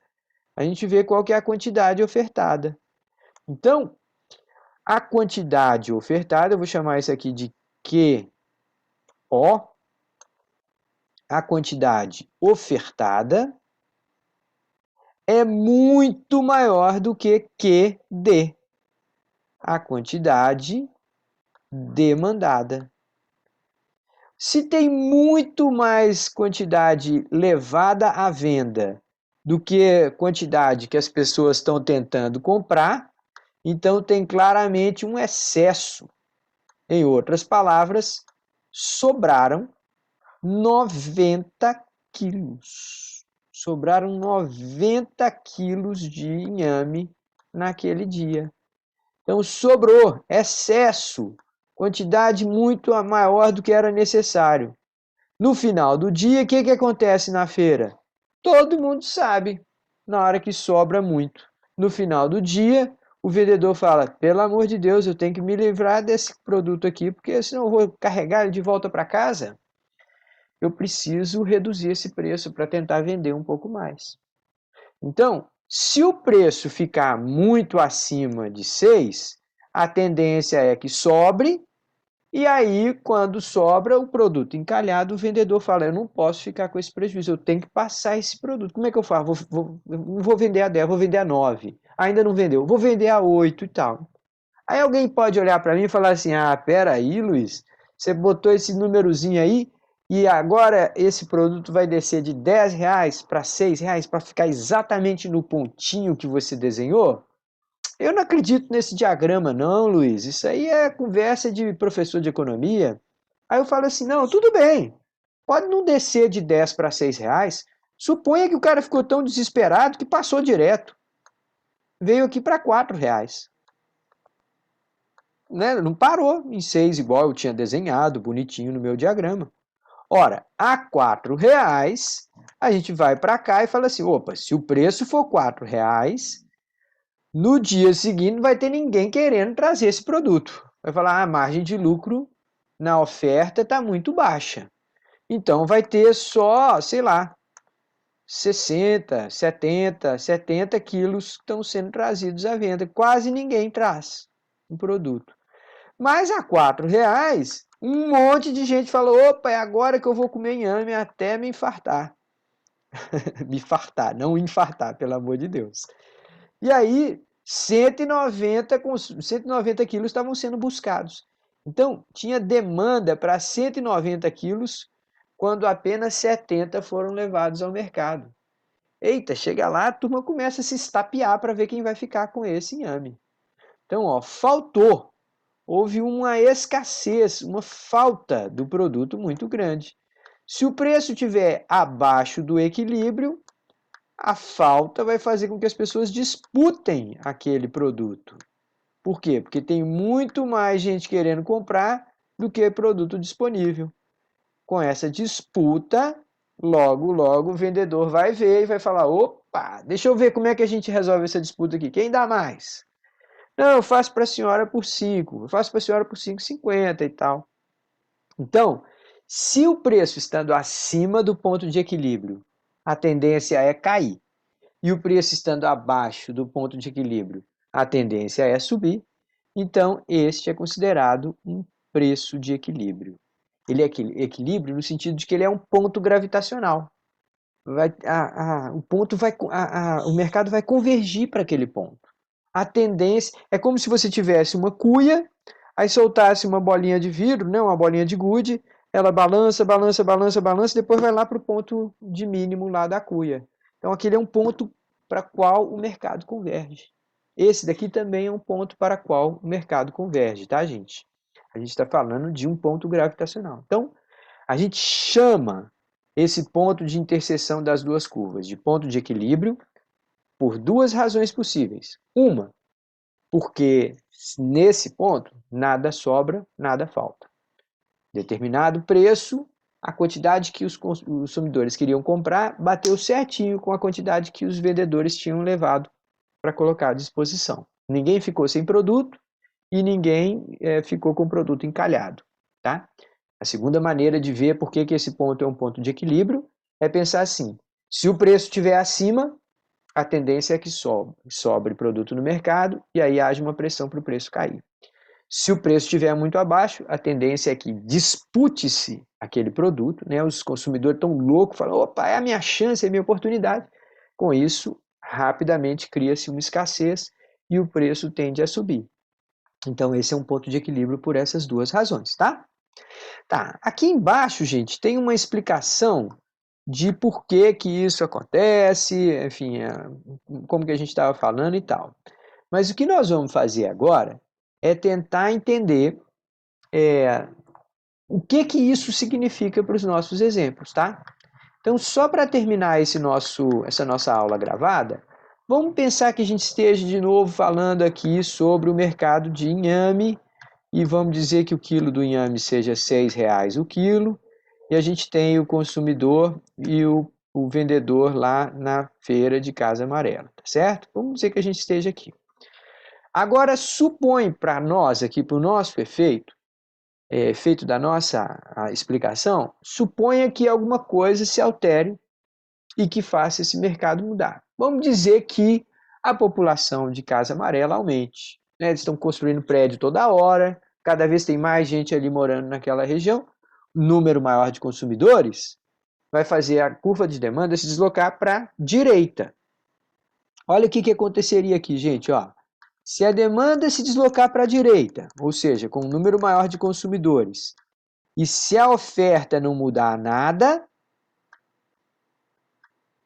a gente vê qual que é a quantidade ofertada. Então, a quantidade ofertada, eu vou chamar isso aqui de QO, a quantidade ofertada é muito maior do que QD, a quantidade demandada. Se tem muito mais quantidade levada à venda do que quantidade que as pessoas estão tentando comprar, então tem claramente um excesso. Em outras palavras, sobraram 90 quilos. Sobraram 90 quilos de inhame naquele dia. Então sobrou excesso, quantidade muito maior do que era necessário. No final do dia, o que acontece na feira? Todo mundo sabe, na hora que sobra muito. No final do dia, o vendedor fala, pelo amor de Deus, eu tenho que me livrar desse produto aqui, porque senão eu vou carregar ele de volta para casa. Eu preciso reduzir esse preço para tentar vender um pouco mais. Então, se o preço ficar muito acima de 6, a tendência é que sobre, e aí, quando sobra o produto encalhado, o vendedor fala, eu não posso ficar com esse prejuízo, eu tenho que passar esse produto. Como é que eu faço? Não vou vender a 10, vou vender a 9. Ainda não vendeu, vou vender a 8 e tal. Aí alguém pode olhar para mim e falar assim, peraí, Luiz, você botou esse númerozinho aí, e agora esse produto vai descer de R$ 10 para R$ 6 para ficar exatamente no pontinho que você desenhou? Eu não acredito nesse diagrama não, Luiz. Isso aí é conversa de professor de economia. Aí eu falo assim, não, tudo bem. Pode não descer de 10 para R$ 6. Suponha que o cara ficou tão desesperado que passou direto. Veio aqui para R$ 4. Né? Não parou em 6 igual eu tinha desenhado, bonitinho no meu diagrama. Ora, a R$ 4, a gente vai para cá e fala assim, opa, se o preço for R$ 4, no dia seguinte não vai ter ninguém querendo trazer esse produto. Vai falar, a margem de lucro na oferta está muito baixa. Então vai ter só, sei lá, 60, 70 quilos que estão sendo trazidos à venda. Quase ninguém traz um produto. Mas a R$ 4, um monte de gente falou, opa, é agora que eu vou comer inhame até me infartar. Me fartar, não infartar, pelo amor de Deus. E aí, 190 quilos estavam sendo buscados. Então, tinha demanda para 190 quilos, quando apenas 70 foram levados ao mercado. Eita, chega lá, a turma começa a se estapear para ver quem vai ficar com esse inhame. Então, ó, faltou. Houve uma escassez, uma falta do produto muito grande. Se o preço estiver abaixo do equilíbrio, a falta vai fazer com que as pessoas disputem aquele produto. Por quê? Porque tem muito mais gente querendo comprar do que produto disponível. Com essa disputa, logo, logo o vendedor vai ver e vai falar, opa, deixa eu ver como é que a gente resolve essa disputa aqui. Quem dá mais? Não, eu faço para a senhora por 5, eu faço para a senhora por 5,50 e tal. Então, se o preço estando acima do ponto de equilíbrio, a tendência é cair. E o preço estando abaixo do ponto de equilíbrio, a tendência é subir. Então, este é considerado um preço de equilíbrio. Ele é equilíbrio no sentido de que ele é um ponto gravitacional. O mercado vai convergir para aquele ponto. A tendência é como se você tivesse uma cuia, aí soltasse uma bolinha de vidro, né, uma bolinha de gude, ela balança, balança, balança, balança, depois vai lá para o ponto de mínimo lá da cuia. Então aquele é um ponto para qual o mercado converge. Esse daqui também é um ponto para qual o mercado converge, tá, gente? A gente está falando de um ponto gravitacional. Então, a gente chama esse ponto de interseção das duas curvas de ponto de equilíbrio por duas razões possíveis. Uma, porque nesse ponto nada sobra, nada falta. Determinado preço, a quantidade que os consumidores queriam comprar bateu certinho com a quantidade que os vendedores tinham levado para colocar à disposição. Ninguém ficou sem produto e ninguém ficou com o produto encalhado. Tá? A segunda maneira de ver por que esse ponto é um ponto de equilíbrio é pensar assim: se o preço estiver acima, a tendência é que sobre produto no mercado e aí haja uma pressão para o preço cair. Se o preço estiver muito abaixo, a tendência é que dispute-se aquele produto, né? Os consumidores estão loucos, falam, opa, é a minha chance, é a minha oportunidade. Com isso, rapidamente cria-se uma escassez e o preço tende a subir. Então, esse é um ponto de equilíbrio por essas duas razões, tá? Tá, aqui embaixo, gente, tem uma explicação de por que que isso acontece, enfim, como que a gente estava falando e tal. Mas o que nós vamos fazer agora é tentar entender o que que isso significa para os nossos exemplos, tá? Então, só para terminar essa nossa aula gravada, vamos pensar que a gente esteja de novo falando aqui sobre o mercado de inhame e vamos dizer que o quilo do inhame seja R$ 6 o quilo e a gente tem o consumidor e o vendedor lá na feira de Casa Amarela, tá certo? Vamos dizer que a gente esteja aqui. Agora, supõe para nós aqui, para o nosso efeito, efeito da nossa explicação, suponha que alguma coisa se altere e que faça esse mercado mudar. Vamos dizer que a população de Casa Amarela aumente. Né? Eles estão construindo prédio toda hora, cada vez tem mais gente ali morando naquela região, número maior de consumidores, vai fazer a curva de demanda se deslocar para a direita. Olha o que aconteceria aqui, gente. Ó. Se a demanda se deslocar para a direita, ou seja, com um número maior de consumidores, E se a oferta não mudar nada,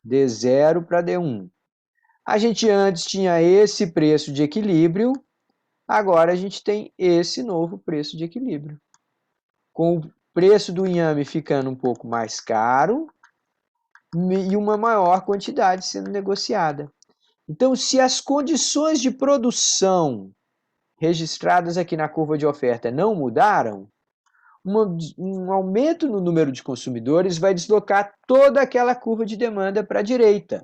D0 para D1. A gente antes tinha esse preço de equilíbrio, agora a gente tem esse novo preço de equilíbrio. Com o preço do inhame ficando um pouco mais caro e uma maior quantidade sendo negociada. Então, se as condições de produção registradas aqui na curva de oferta não mudaram, um aumento no número de consumidores vai deslocar toda aquela curva de demanda para a direita,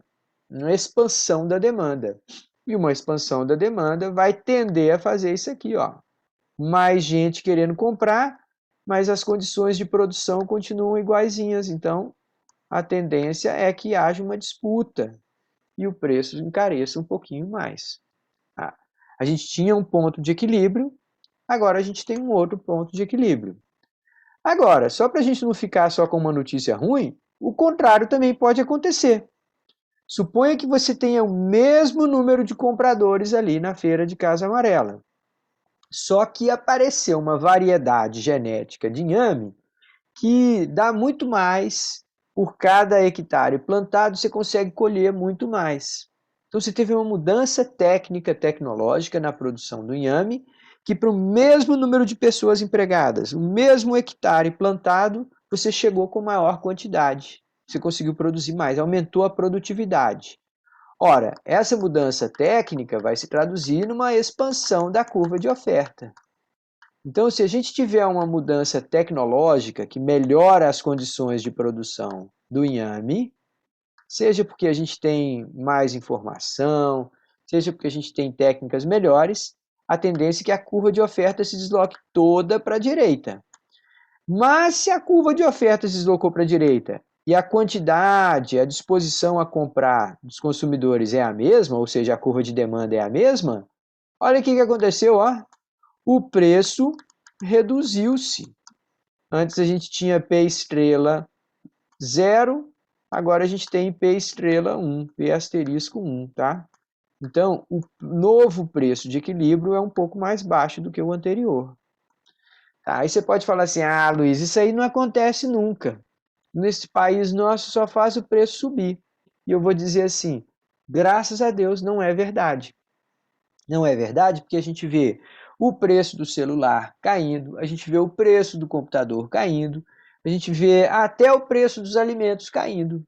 uma expansão da demanda. E uma expansão da demanda vai tender a fazer isso aqui, ó. Mais gente querendo comprar, mas as condições de produção continuam iguaizinhas. Então, a tendência é que haja uma disputa e o preço encareça um pouquinho mais. A gente tinha um ponto de equilíbrio, agora a gente tem um outro ponto de equilíbrio. Agora, só para a gente não ficar só com uma notícia ruim, o contrário também pode acontecer. Suponha que você tenha o mesmo número de compradores ali na feira de Casa Amarela. Só que apareceu uma variedade genética de inhame que dá muito mais por cada hectare plantado, você consegue colher muito mais. Então você teve uma mudança técnica, tecnológica na produção do inhame, que para o mesmo número de pessoas empregadas, o mesmo hectare plantado, você chegou com maior quantidade. Você conseguiu produzir mais, aumentou a produtividade. Ora, essa mudança técnica vai se traduzir numa expansão da curva de oferta. Então, se a gente tiver uma mudança tecnológica que melhora as condições de produção do inhame, seja porque a gente tem mais informação, seja porque a gente tem técnicas melhores, a tendência é que a curva de oferta se desloque toda para a direita. Mas se a curva de oferta se deslocou para a direita e a quantidade, a disposição a comprar dos consumidores é a mesma, ou seja, a curva de demanda é a mesma, olha o que aconteceu, ó. O preço reduziu-se. Antes a gente tinha P estrela 0, agora a gente tem P estrela 1, P asterisco 1, tá? Então, o novo preço de equilíbrio é um pouco mais baixo do que o anterior. Tá? Aí você pode falar assim, ah, Luiz, isso aí não acontece nunca. Nesse país nosso só faz o preço subir. E eu vou dizer assim, graças a Deus não é verdade. Não é verdade porque a gente vê o preço do celular caindo, a gente vê o preço do computador caindo, a gente vê até o preço dos alimentos caindo.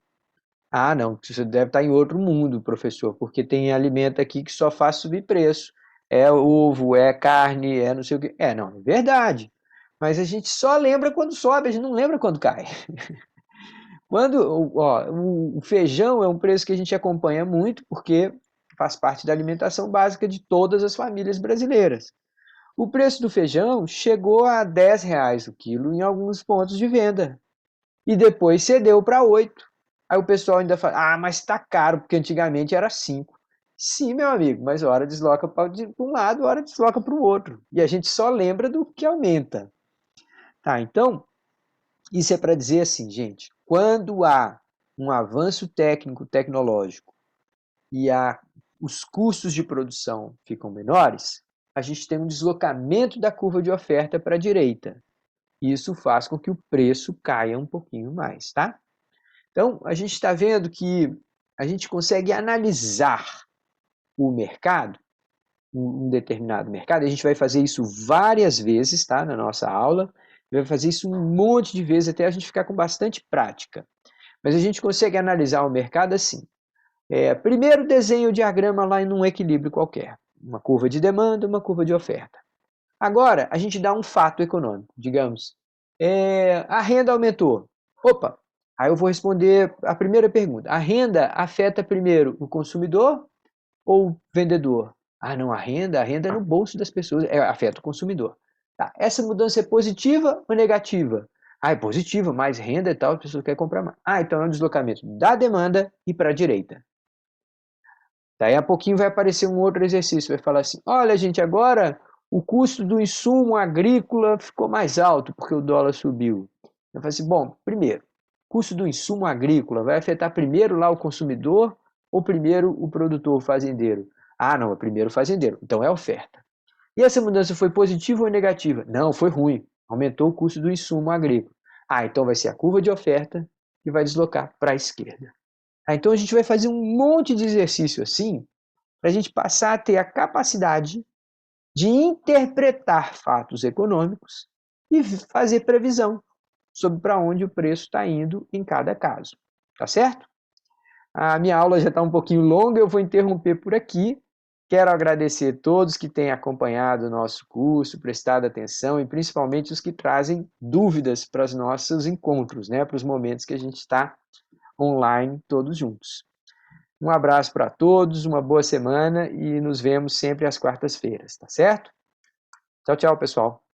Ah, não, você deve estar em outro mundo, professor, porque tem alimento aqui que só faz subir preço. É ovo, é carne, é não sei o quê. É, não, é verdade. Mas a gente só lembra quando sobe, a gente não lembra quando cai. Quando, ó, o feijão é um preço que a gente acompanha muito, porque faz parte da alimentação básica de todas as famílias brasileiras. O preço do feijão chegou a R$ 10 o quilo em alguns pontos de venda. E depois cedeu para 8. Aí o pessoal ainda fala, ah, mas está caro, porque antigamente era 5. Sim, meu amigo, mas hora desloca para um lado, hora desloca para o outro. E a gente só lembra do que aumenta. Tá, então, isso é para dizer assim, gente, quando há um avanço técnico, tecnológico e os custos de produção ficam menores, a gente tem um deslocamento da curva de oferta para a direita. Isso faz com que o preço caia um pouquinho mais, tá? Então, a gente está vendo que a gente consegue analisar o mercado, um determinado mercado, a gente vai fazer isso várias vezes, tá, na nossa aula, vai fazer isso um monte de vezes até a gente ficar com bastante prática. Mas a gente consegue analisar o mercado assim. Primeiro desenho o diagrama lá em um equilíbrio qualquer, uma curva de demanda, uma curva de oferta. Agora, a gente dá um fato econômico, digamos, a renda aumentou. Opa, aí eu vou responder a primeira pergunta. A renda afeta primeiro o consumidor ou o vendedor? Ah, não, a renda é no bolso das pessoas, afeta o consumidor. Tá. Essa mudança é positiva ou negativa? Ah, é positiva, mais renda e tal, as pessoas querem comprar mais. Ah, então é um deslocamento da demanda e para a direita. Daí a pouquinho vai aparecer um outro exercício, vai falar assim, olha gente, agora o custo do insumo agrícola ficou mais alto porque o dólar subiu. Eu falo assim, bom, primeiro, o custo do insumo agrícola vai afetar primeiro lá o consumidor ou primeiro o produtor, o fazendeiro? Ah, não, é primeiro o fazendeiro, então é oferta. E essa mudança foi positiva ou negativa? Não, foi ruim. Aumentou o custo do insumo agrícola. Então vai ser a curva de oferta que vai deslocar para a esquerda. Então a gente vai fazer um monte de exercício assim, para a gente passar a ter a capacidade de interpretar fatos econômicos e fazer previsão sobre para onde o preço está indo em cada caso. Tá certo? A minha aula já está um pouquinho longa, eu vou interromper por aqui. Quero agradecer a todos que têm acompanhado o nosso curso, prestado atenção e principalmente os que trazem dúvidas para os nossos encontros, né? Para os momentos que a gente está online todos juntos. Um abraço para todos, uma boa semana e nos vemos sempre às quartas-feiras, tá certo? Tchau, tchau, pessoal.